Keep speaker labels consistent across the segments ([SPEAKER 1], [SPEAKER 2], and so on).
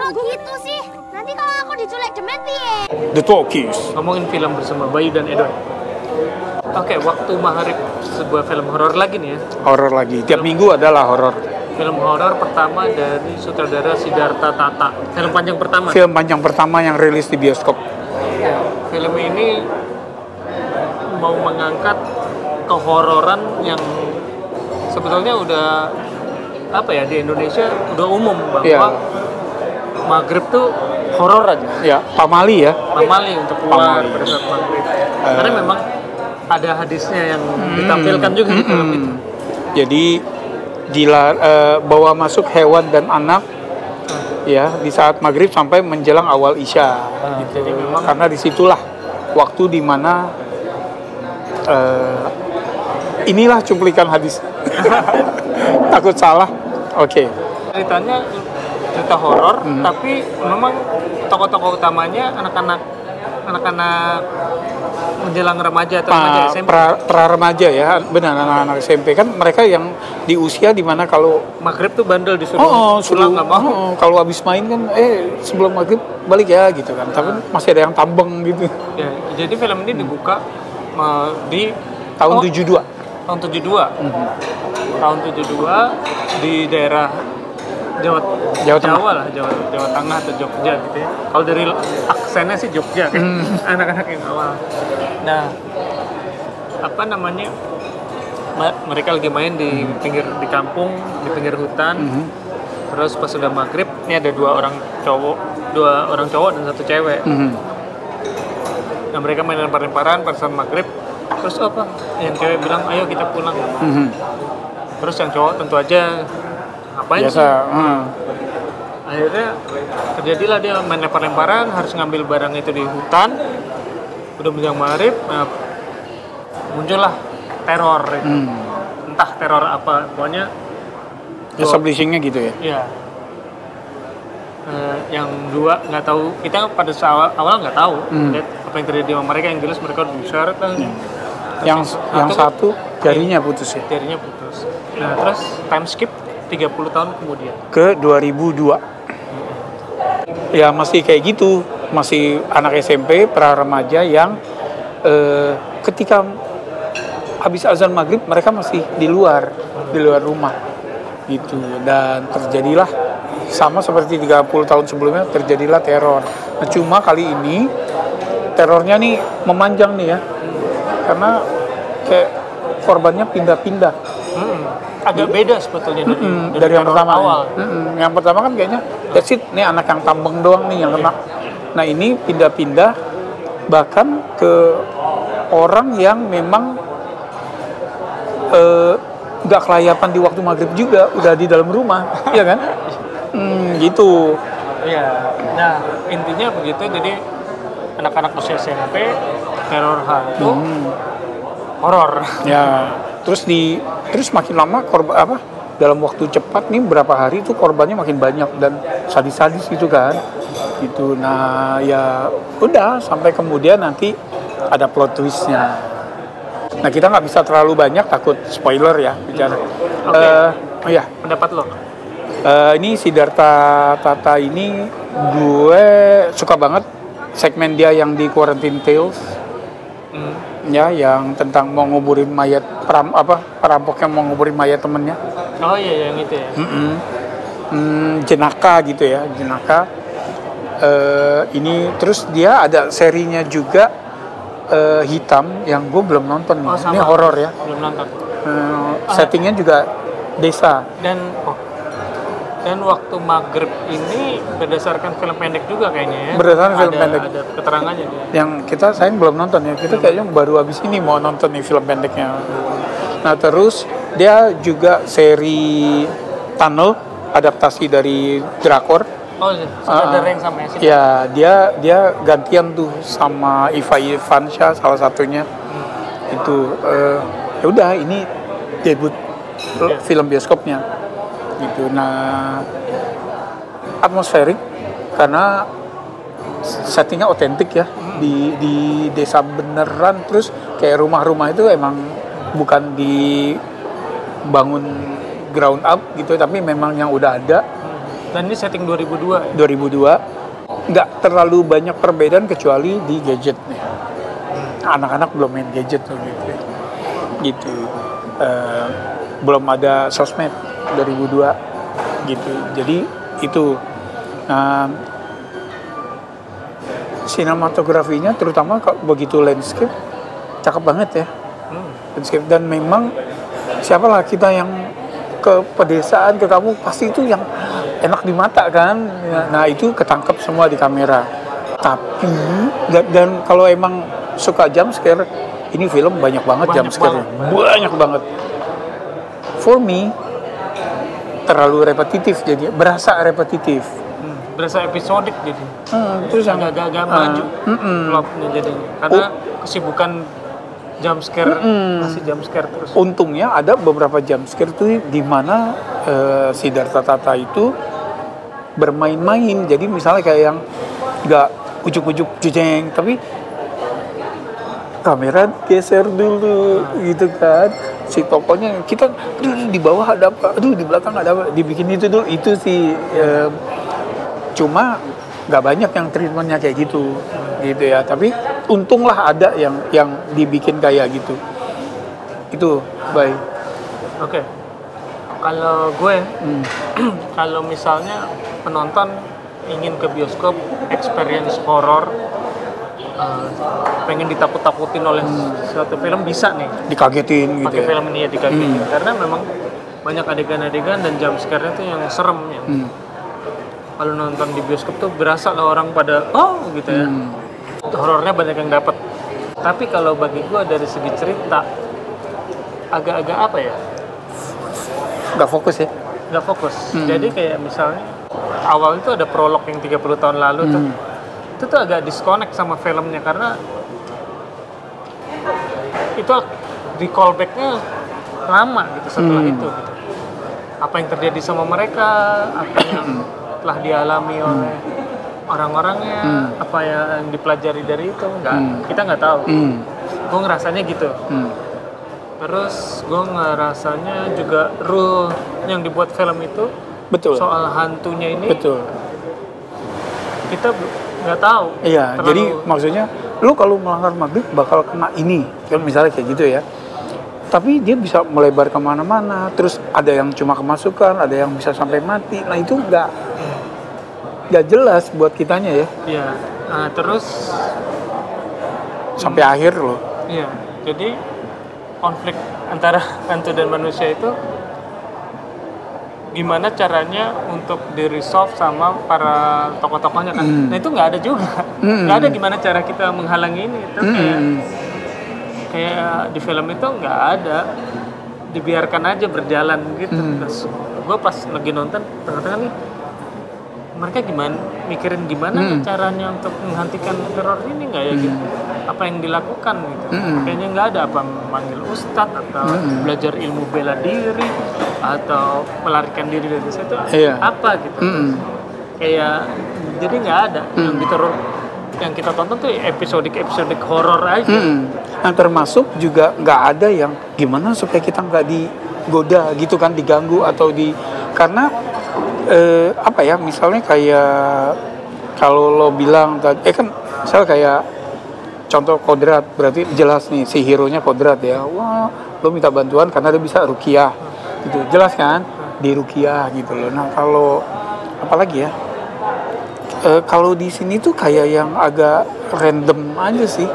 [SPEAKER 1] kok gitu sih? Nanti kalau aku diculik demen piye?
[SPEAKER 2] The Talkies.
[SPEAKER 3] Ngomongin film bersama Bayu dan Edward. Oke, Waktu Maghrib, sebuah film horor lagi nih ya.
[SPEAKER 2] Horor lagi. Tiap minggu adalah horor.
[SPEAKER 3] Film horor pertama dari sutradara Siddhartha Tata. Film panjang pertama.
[SPEAKER 2] Film panjang pertama yang rilis di bioskop.
[SPEAKER 3] Ya, film ini mau mengangkat kehororan yang sebetulnya udah apa ya, di Indonesia udah umum bahwa
[SPEAKER 2] Iya.
[SPEAKER 3] Maghrib tuh horor aja.
[SPEAKER 2] Ya, pamali ya.
[SPEAKER 3] Pamali untuk keluar
[SPEAKER 2] Pamali.
[SPEAKER 3] pada saat Maghrib. Karena memang ada hadisnya yang ditampilkan juga di film itu.
[SPEAKER 2] Jadi bawa masuk hewan dan anak ya di saat maghrib sampai menjelang awal isya.
[SPEAKER 3] Jadi memang
[SPEAKER 2] Karena disitulah waktu dimana inilah cuplikan hadis. Takut salah. Oke.
[SPEAKER 3] ceritanya cerita horor, tapi memang tokoh-tokoh utamanya anak-anak menjelang remaja atau remaja SMP.
[SPEAKER 2] Pra remaja ya, benar, anak-anak SMP kan mereka yang di usia dimana kalau
[SPEAKER 3] Maghrib tuh bandel disuruh pulang nggak mau.
[SPEAKER 2] kalau habis main kan sebelum maghrib balik ya gitu kan, tapi masih ada yang tambeng gitu.
[SPEAKER 3] Ya, jadi film ini dibuka di
[SPEAKER 2] Tahun 72.
[SPEAKER 3] tahun 72. Tahun 72 di daerah Jawa
[SPEAKER 2] Tengah.
[SPEAKER 3] Jawa Tengah atau Jogja gitu ya. Kalau dari aksennya sih Jogja kan. Anak-anak yang awal. Nah, apa namanya? Mereka lagi main di kampung, di pinggir hutan. Terus pas sudah maghrib, ini ada dua orang cowok dan satu cewek. Nah, mereka main lempar-lemparan pada saat maghrib. Terus apa? Yang cewek bilang, ayo kita pulang. Terus yang cowok tentu aja ngapain
[SPEAKER 2] Biasa.
[SPEAKER 3] sih? Akhirnya terjadilah dia main lempar-lemparan, harus ngambil barang itu di hutan. Udah menjelang maghrib, muncullah teror. Entah teror apa, pokoknya
[SPEAKER 2] Establishingnya gitu ya.
[SPEAKER 3] Iya. Yang dua nggak tahu, kita pada awal nggak tahu lihat apa yang terjadi sama mereka. Yang jelas mereka diseret lah.
[SPEAKER 2] Yang satu jarinya putus ya.
[SPEAKER 3] Jarinya putus. Nah, terus time skip 30 tahun kemudian
[SPEAKER 2] Ke 2002. Ya masih kayak gitu, masih anak SMP pra remaja yang ketika habis azan maghrib mereka masih di luar rumah gitu, dan terjadilah sama seperti 30 tahun sebelumnya, terjadilah teror. Nah, cuma kali ini terornya nih memanjang nih ya, karena kayak korbannya pindah-pindah.
[SPEAKER 3] agak beda sebetulnya
[SPEAKER 2] dari yang pertama
[SPEAKER 3] awal.
[SPEAKER 2] Yang pertama kan kayaknya that's it, nih anak yang tambeng doang nih yang kena. Nah ini pindah-pindah bahkan ke orang yang memang nggak kelayapan di waktu maghrib juga, udah di dalam rumah, ya kan? Gitu.
[SPEAKER 3] Iya. Nah intinya begitu. Jadi anak-anak usia SMP teror hantu, horor.
[SPEAKER 2] Ya. Terus makin lama dalam waktu cepat nih berapa hari itu korbannya makin banyak dan sadis-sadis gitu kan. Gitu. Nah, ya udah sampai kemudian nanti ada plot twistnya. Nah, kita nggak bisa terlalu banyak, takut spoiler ya bicara.
[SPEAKER 3] Oke. Pendapat lo?
[SPEAKER 2] Ini Siddhartha Tata ini gue suka banget segmen dia yang di Quarantine Tales. Ya, yang tentang mau nguburin mayat perampok yang mau nguburin mayat temennya.
[SPEAKER 3] Oh iya, yang itu ya.
[SPEAKER 2] Jenaka gitu ya, jenaka. Ini terus dia ada serinya juga hitam yang gue belum nonton nih. Ini horor ya.
[SPEAKER 3] Belum nonton.
[SPEAKER 2] Settingnya juga desa.
[SPEAKER 3] Dan waktu maghrib ini berdasarkan film pendek juga kayaknya ya.
[SPEAKER 2] Berdasarkan film pendek.
[SPEAKER 3] Ada keterangannya dia.
[SPEAKER 2] Yang saya belum nonton ya. Kita kayaknya baru habis ini mau nonton nih film pendeknya. Nah terus dia juga seri Tunnel, adaptasi dari drakor.
[SPEAKER 3] Oh iya, sutradara yang sama ya sih.
[SPEAKER 2] Ya dia gantian tuh sama Iva Ivansyah salah satunya. Itu ya udah ini debut film bioskopnya. Gitu. Nah, atmosferik karena settingnya otentik ya, di desa beneran. Terus kayak rumah-rumah itu emang bukan dibangun ground up gitu, tapi memang yang udah ada
[SPEAKER 3] Dan ini setting 2002 ya?
[SPEAKER 2] 2002. Nggak terlalu banyak perbedaan kecuali di gadgetnya. Anak-anak belum main gadget tuh gitu. Belum ada sosmed 2002 gitu. Jadi itu sinematografinya terutama begitu landscape cakep banget ya. Landscape, dan memang siapalah kita yang ke pedesaan ke kamu pasti itu yang enak di mata kan. Nah itu ketangkep semua di kamera. Tapi dan kalau emang suka jump scare, ini film banyak banget jump scare, banyak banget. For me terlalu repetitif, jadi berasa repetitif.
[SPEAKER 3] Berasa episodik jadi.
[SPEAKER 2] Terus yang
[SPEAKER 3] agak maju plotnya jadinya. Karena kesibukan jump scare, masih jump scare terus.
[SPEAKER 2] Untungnya ada beberapa jump scare tuh di mana Siddhartha Tata itu bermain-main. Jadi misalnya kayak yang nggak ujuk-ujuk jujeng, tapi kamera geser dulu gitu kan. Si tokohnya kita di bawah ada apa, di belakang ada apa, dibikin itu dulu. Itu sih cuma nggak banyak yang treatmentnya kayak gitu ya. Tapi untunglah ada yang dibikin kayak gitu. Itu baik.
[SPEAKER 3] Oke. Kalau gue kalau misalnya penonton ingin ke bioskop experience horror, pengen ditakut-takutin oleh suatu film, bisa nih
[SPEAKER 2] Dikagetin gitu
[SPEAKER 3] pakai
[SPEAKER 2] ya.
[SPEAKER 3] film ini ya, dikagetin. Karena memang banyak adegan-adegan dan jump scare-nya tuh yang serem ya. Kalau nonton di bioskop tuh berasa lah orang pada gitu ya. Horornya banyak yang dapat. Tapi kalau bagi gue dari segi cerita agak-agak apa ya?
[SPEAKER 2] Nggak fokus ya.
[SPEAKER 3] Nggak fokus. Jadi kayak misalnya awal itu ada prolog yang 30 tahun lalu tuh. Itu tuh agak disconnect sama filmnya karena itu di callback-nya lama gitu setelah itu gitu. Apa yang terjadi sama mereka, apa yang telah dialami oleh orang-orangnya, apa yang dipelajari dari itu, kita nggak tahu. Gue ngerasanya gitu. Terus gue ngerasanya juga rule yang dibuat film itu,
[SPEAKER 2] Betul.
[SPEAKER 3] soal hantunya ini,
[SPEAKER 2] Betul.
[SPEAKER 3] kita nggak tahu.
[SPEAKER 2] Iya,
[SPEAKER 3] terlalu.
[SPEAKER 2] jadi maksudnya lu kalau melanggar maghrib bakal kena ini, kan misalnya kayak gitu ya. Tapi dia bisa melebar kemana-mana, terus ada yang cuma kemasukan, ada yang bisa sampai mati. Nah itu nggak jelas buat kitanya ya.
[SPEAKER 3] Iya. Nah, terus
[SPEAKER 2] sampai akhir loh.
[SPEAKER 3] Iya. Jadi konflik antara hantu dan manusia itu gimana caranya untuk di-resolve sama para tokoh-tokohnya kan. Nah itu nggak ada juga. Nggak ada gimana cara kita menghalangi ini. Itu kayak di film itu nggak ada. Dibiarkan aja berjalan gitu. Terus gue pas lagi nonton ternyata nih mereka mikirin gimana caranya untuk menghentikan teror ini nggak ya gitu. Apa yang dilakukan gitu. Kayaknya nggak ada, apa manggil ustadz atau belajar ilmu bela diri atau melarikan diri dari situ, apa gitu. Kayak jadi nggak ada yang diteror. Yang kita tonton tuh episodik horor aja.
[SPEAKER 2] Yang termasuk juga nggak ada yang gimana supaya kita nggak digoda gitu kan, diganggu atau karena apa ya, misalnya kayak kalau lo bilang tadi kan misalnya kayak contoh kodrat, berarti jelas nih si hero-nya kodrat ya. Wah, lo minta bantuan karena dia bisa ruqyah gitu, jelas kan di ruqyah gitu loh. Nah kalau apalagi ya, kalau di sini tuh kayak yang agak random aja sih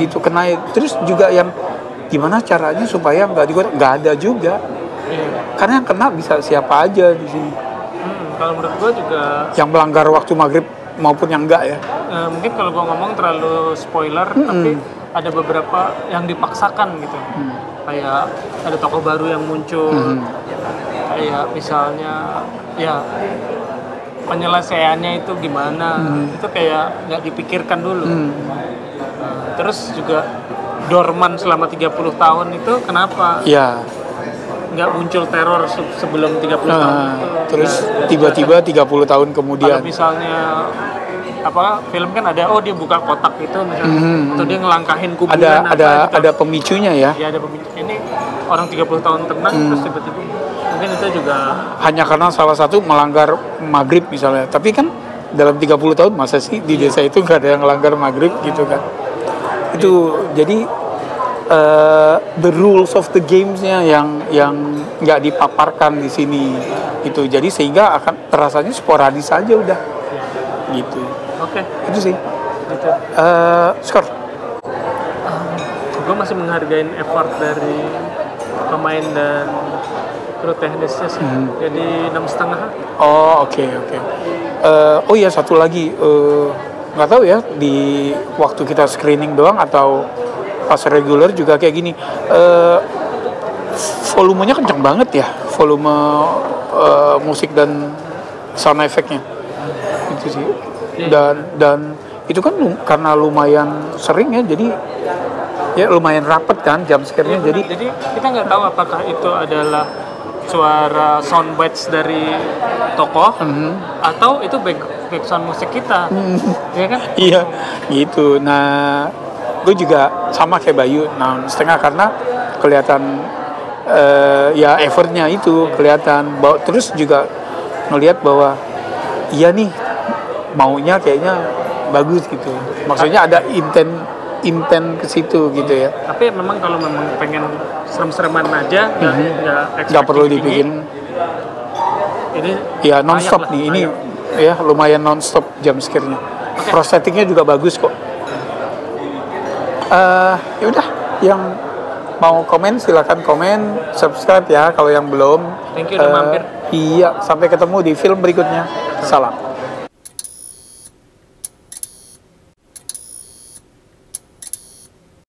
[SPEAKER 2] gitu kena. Terus juga yang gimana caranya supaya nggak digoda, nggak ada juga. Karena yang kena bisa siapa aja di sini.
[SPEAKER 3] Kalau menurut gue juga
[SPEAKER 2] yang melanggar waktu maghrib maupun yang enggak ya.
[SPEAKER 3] Mungkin kalau gue ngomong terlalu spoiler, tapi ada beberapa yang dipaksakan gitu. Kayak ada tokoh baru yang muncul, kayak misalnya ya penyelesaiannya itu gimana, itu kayak nggak dipikirkan dulu. Terus juga dorman selama 30 tahun itu kenapa?
[SPEAKER 2] Iya.
[SPEAKER 3] Nggak muncul teror sebelum 30 tahun itu.
[SPEAKER 2] Terus tiba-tiba 30 tahun kemudian.
[SPEAKER 3] Kalau misalnya film kan ada dia buka kotak itu misalnya, atau dia ngelangkahin kuburan
[SPEAKER 2] ada pemicunya ya.
[SPEAKER 3] Ya ada pemicu. Ini orang 30 tahun tenang terus tiba-tiba mungkin itu juga
[SPEAKER 2] hanya karena salah satu melanggar maghrib misalnya. Tapi kan dalam 30 tahun masa sih di desa itu nggak ada yang melanggar maghrib gitu kan. Itu jadi the rules of the games-nya yang nggak dipaparkan di sini gitu. Jadi sehingga akan terasanya sporadis aja udah gitu.
[SPEAKER 3] oke.
[SPEAKER 2] Itu sih.
[SPEAKER 3] Gitu.
[SPEAKER 2] Skor.
[SPEAKER 3] Gue masih menghargai effort dari pemain dan kru teknisnya sih. Jadi 6,5.
[SPEAKER 2] Oh oke. Oh iya satu lagi nggak tahu ya di waktu kita screening doang atau pas reguler juga kayak gini. Volumenya kencang banget ya, volume musik dan sound effect-nya itu sih. Dan itu kan karena lumayan sering ya, jadi ya lumayan rapet kan jump scare-nya.
[SPEAKER 3] Jadi kita nggak tahu apakah itu adalah suara sound bites dari tokoh atau itu back sound musik kita, ya kan?
[SPEAKER 2] Iya, gitu. Nah, gue juga sama kayak Bayu, 6,5 karena kelihatan ya effortnya itu kelihatan. Terus juga ngelihat bahwa iya nih maunya kayaknya bagus gitu. Maksudnya ada intent ke situ gitu ya.
[SPEAKER 3] Tapi memang kalau memang pengen serem-sereman aja,
[SPEAKER 2] Nggak perlu dibikin.
[SPEAKER 3] Ini
[SPEAKER 2] Ya non-stop nih, ini ya lumayan non-stop jump scare-nya. Prostetiknya juga bagus kok. Ya udah, yang mau komen silakan komen, subscribe ya kalau yang belum.
[SPEAKER 3] Thank you udah mampir.
[SPEAKER 2] Iya, sampai ketemu di film berikutnya. Salam.